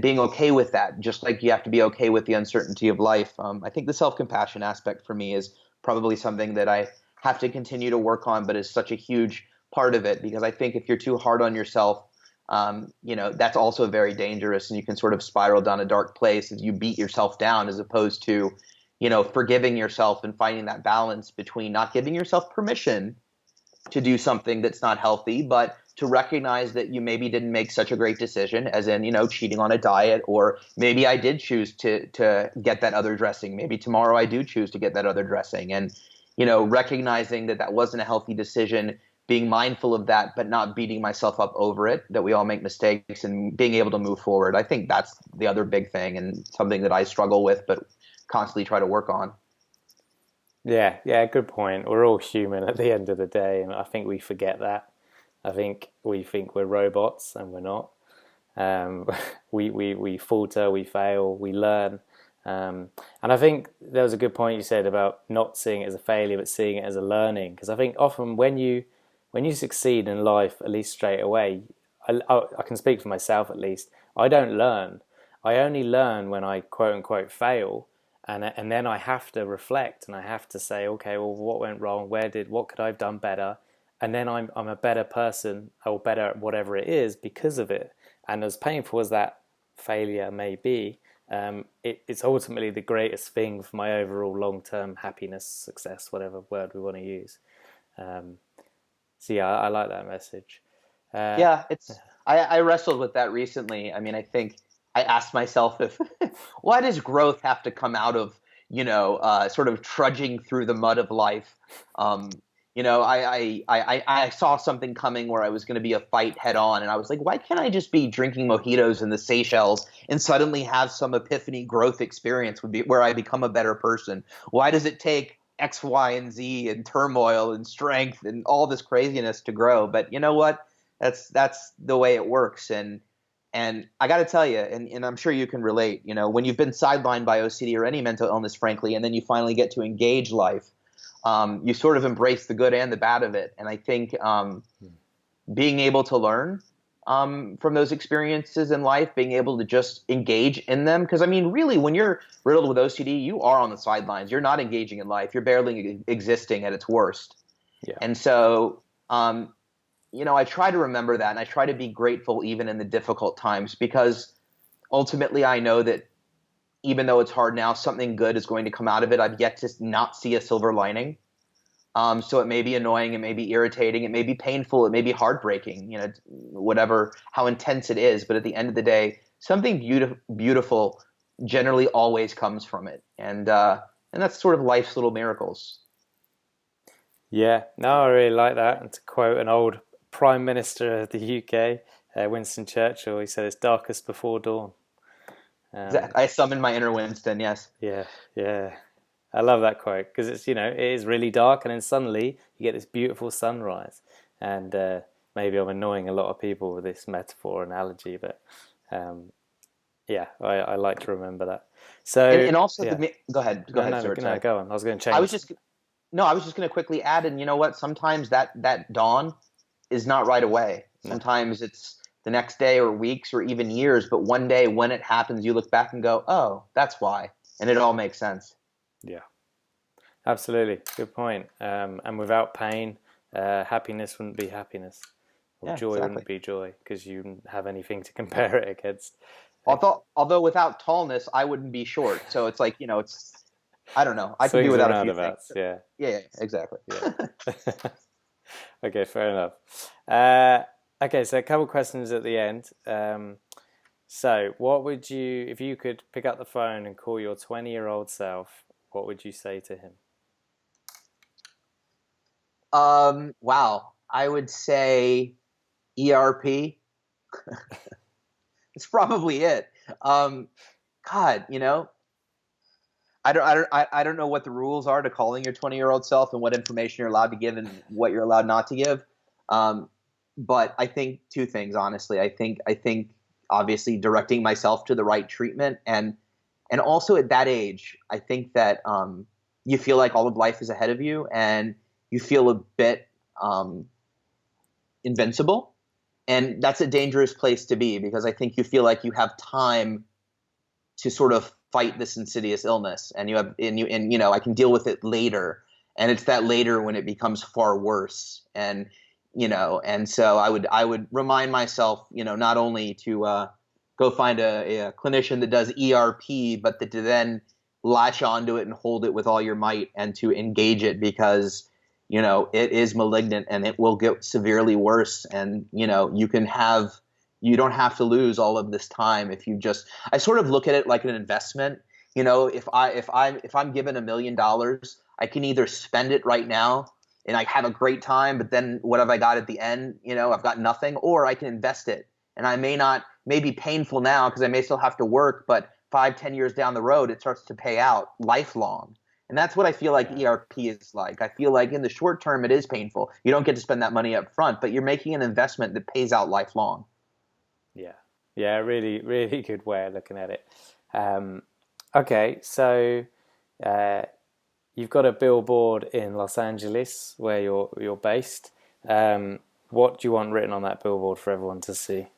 being okay with that, just like you have to be okay with the uncertainty of life. I think the self-compassion aspect for me is probably something that I have to continue to work on, but is such a huge part of it, because I think if you're too hard on yourself, that's also very dangerous, and you can sort of spiral down a dark place as you beat yourself down, as opposed to, forgiving yourself and finding that balance between not giving yourself permission to do something that's not healthy, but to recognize that you maybe didn't make such a great decision, as in, cheating on a diet, or maybe I did choose to get that other dressing. Maybe tomorrow I do choose to get that other dressing. And, recognizing that that wasn't a healthy decision, being mindful of that, but not beating myself up over it, that we all make mistakes, and being able to move forward. I think that's the other big thing, and something that I struggle with, but constantly try to work on. Yeah, good point. We're all human at the end of the day, and I think we forget that. I think we think we're robots, and we're not. Um, we falter, we fail, we learn. And I think there was a good point you said about not seeing it as a failure, but seeing it as a learning. Because I think often when you succeed in life, at least straight away, I can speak for myself at least. I don't learn. I only learn when I quote unquote fail, and then I have to reflect and I have to say, okay, well, what went wrong? What could I have done better? And then I'm a better person, or better at whatever it is because of it. And as painful as that failure may be, it's ultimately the greatest thing for my overall long-term happiness, success, whatever word we want to use. Um, so yeah, I like that message. Uh, Yeah, I wrestled with that recently. I mean, I think I asked myself, if why does growth have to come out of, sort of trudging through the mud of life? I saw something coming where I was going to be a fight head on, and I was like, why can't I just be drinking mojitos in the Seychelles and suddenly have some epiphany growth experience would be where I become a better person? Why does it take X, Y, and Z and turmoil and strength and all this craziness to grow? But you know what? That's the way it works. And I got to tell you, and I'm sure you can relate, when you've been sidelined by OCD or any mental illness, frankly, and then you finally get to engage life, you sort of embrace the good and the bad of it. And I think being able to learn from those experiences in life, being able to just engage in them. Because, I mean, really, when you're riddled with OCD, you are on the sidelines. You're not engaging in life. You're barely existing at its worst. yeah, And so, I try to remember that, and I try to be grateful even in the difficult times, because ultimately I know that even though it's hard now, something good is going to come out of it. I've yet to not see a silver lining. So it may be annoying, it may be irritating, it may be painful, it may be heartbreaking, whatever, how intense it is. But at the end of the day, something beautiful generally always comes from it. And that's sort of life's little miracles. yeah. No, I really like that. And to quote an old Prime Minister of the UK, Winston Churchill, he said, "It's darkest before dawn." I summon my inner Winston, yes. Yeah, yeah. I love that quote because it is really dark, and then suddenly you get this beautiful sunrise. And maybe I'm annoying a lot of people with this metaphor analogy, but um, yeah, I like to remember that. So And also yeah, go ahead, no, Stuart, sorry. go on. I was going to I was change. just No, I was just going to quickly add, and you know what? Sometimes that dawn is not right away. No, Sometimes it's the next day or weeks or even years, but one day when it happens, you look back and go, "Oh, that's why," and it all makes sense. yeah, absolutely, good point. And without pain, happiness wouldn't be happiness, or Yeah, joy exactly. wouldn't be joy because you wouldn't have anything to compare it against. Although without tallness, I wouldn't be short. So it's like, it's I don't know. I could be Swings and without a few things. roundabouts, yeah. Yeah, exactly. Yeah. Okay, fair enough. Okay, so a couple questions at the end. So, what would you, if you could pick up the phone and call your 20-year-old self, what would you say to him? Wow. I would say ERP. It's probably it. Um, God, I don't know what the rules are to calling your 20-year-old self and what information you're allowed to give and what you're allowed not to give. Um, but I think two things, honestly. I think obviously directing myself to the right treatment, and also at that age, I think that you feel like all of life is ahead of you, and you feel a bit um, invincible, and that's a dangerous place to be because I think you feel like you have time to sort of fight this insidious illness, and I can deal with it later, and it's that later when it becomes far worse. And so I would remind myself, not only to go find a clinician that does ERP, but to then latch onto it and hold it with all your might and to engage it, because it is malignant and it will get severely worse. And you don't have to lose all of this time if you just. I sort of look at it like an investment. If I'm given $1 million, I can either spend it right now and I have a great time, but then what have I got at the end? I've got nothing. Or I can invest it, and I may be painful now because I may still have to work, but 5, 10 years down the road, it starts to pay out lifelong. And that's what I feel like ERP is like. I feel like in the short term, it is painful. You don't get to spend that money up front, but you're making an investment that pays out lifelong. Yeah. Yeah, really, really good way of looking at it. Okay, so you've got a billboard in Los Angeles where you're based. What do you want written on that billboard for everyone to see?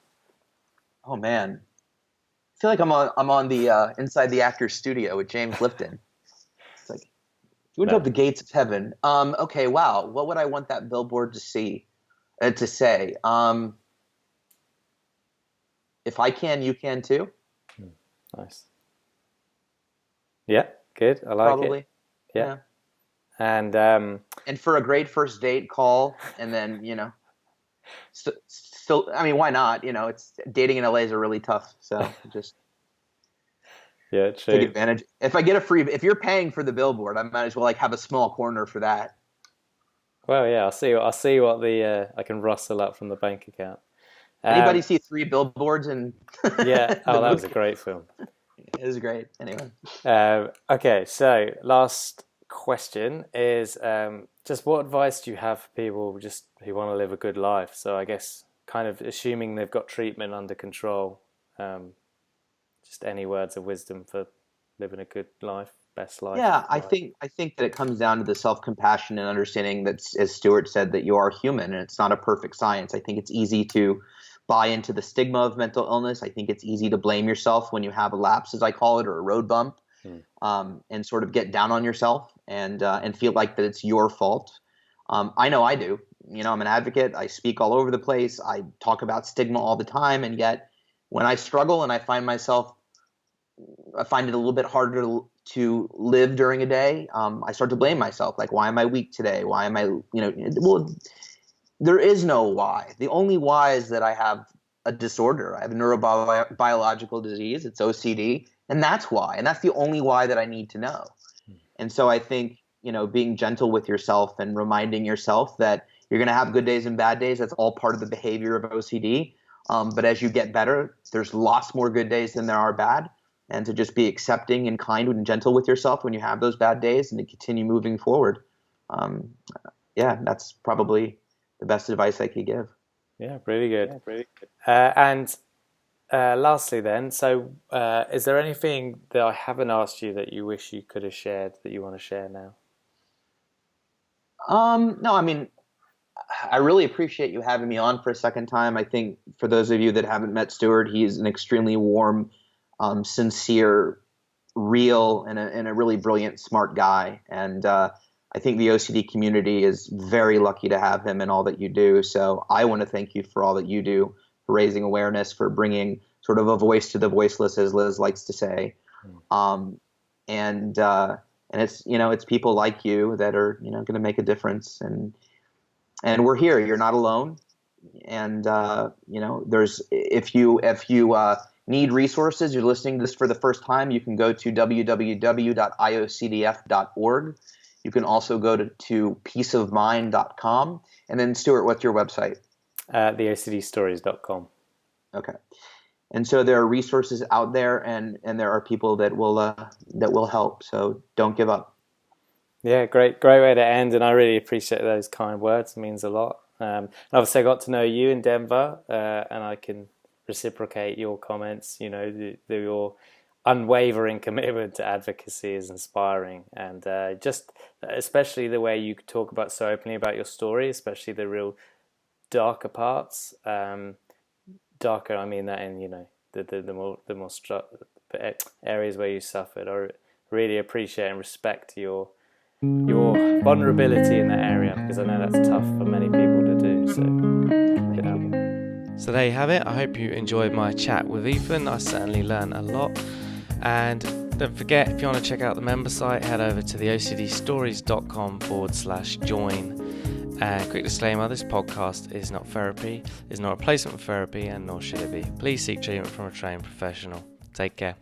Oh man, I feel like I'm on the Inside the Actors Studio with James Lipton. It's like, you went No. up the gates of heaven. Okay, wow. What would I want that billboard to say? If I can, you can too. Nice. Yeah, good. I like Probably. it. Yeah. Yeah. And for a great first date, call, and then still. I mean, why not? It's dating in LA is a really tough. So just Yeah, take true. advantage. If you're paying for the billboard, I might as well have a small corner for that. Well, yeah, I'll see what the I can rustle up from the bank account. Anybody Um, see Three Billboards in yeah. the Oh, that was a movie? great film. It was great. Anyway. Okay, so last question is just what advice do you have for people just who want to live a good life? So I guess kind of assuming they've got treatment under control, um, just any words of wisdom for living a good life, best life. Yeah, I think that it comes down to the self-compassion and understanding that, as Stuart said, that you are human and it's not a perfect science. I think it's easy to buy into the stigma of mental illness. I think it's easy to blame yourself when you have a lapse, as I call it, or a road bump, Hmm. and sort of get down on yourself and feel like that it's your fault. I know I do. I'm an advocate. I speak all over the place. I talk about stigma all the time, and yet when I struggle and I find it a little bit harder to live during a day. I start to blame myself. Like, why am I weak today? Why am I, well, there is no why. The only why is that I have a disorder. I have a neurobiological disease. It's OCD. And that's why. And that's the only why that I need to know. And so I think, being gentle with yourself and reminding yourself that you're going to have good days and bad days. That's all part of the behavior of OCD. But as you get better, there's lots more good days than there are bad, and to just be accepting and kind and gentle with yourself when you have those bad days and to continue moving forward. Um, yeah, that's probably the best advice I could give. Yeah, really good. And lastly, then, so is there anything that I haven't asked you that you wish you could have shared that you want to share now? No, I mean, I really appreciate you having me on for a second time. I think for those of you that haven't met Stuart, he's an extremely warm, sincere, real, and a really brilliant, smart guy. And I think the OCD community is very lucky to have him and all that you do. So I want to thank you for all that you do, for raising awareness, for bringing sort of a voice to the voiceless, as Liz likes to say. Um, and it's people like you that are going to make a difference. And we're here. You're not alone. And there's if you need resources, you're listening to this for the first time, you can go to www.iocdf.org. You can also go to peaceofmind.com. And then, Stuart, what's your website? TheOCDStories.com. Okay. And so there are resources out there, and there are people that will help. So don't give up. Yeah, great way to end, and I really appreciate those kind words. It means a lot. And obviously, I got to know you in Denver, and I can reciprocate your comments. Your unwavering commitment to advocacy is inspiring, and just especially the way you talk about so openly about your story, especially the real darker parts. Darker, I mean that in the more areas where you suffered. I really appreciate and respect your vulnerability in that area, because I know that's tough for many people to do. So good on you. So there you have it. I hope you enjoyed my chat with Ethan. I certainly learned a lot. And don't forget, if you want to check out the member site, head over to the OCDstories.com/join. And quick disclaimer, this podcast is not therapy, is not a replacement for therapy, and nor should it be. Please seek treatment from a trained professional. Take care.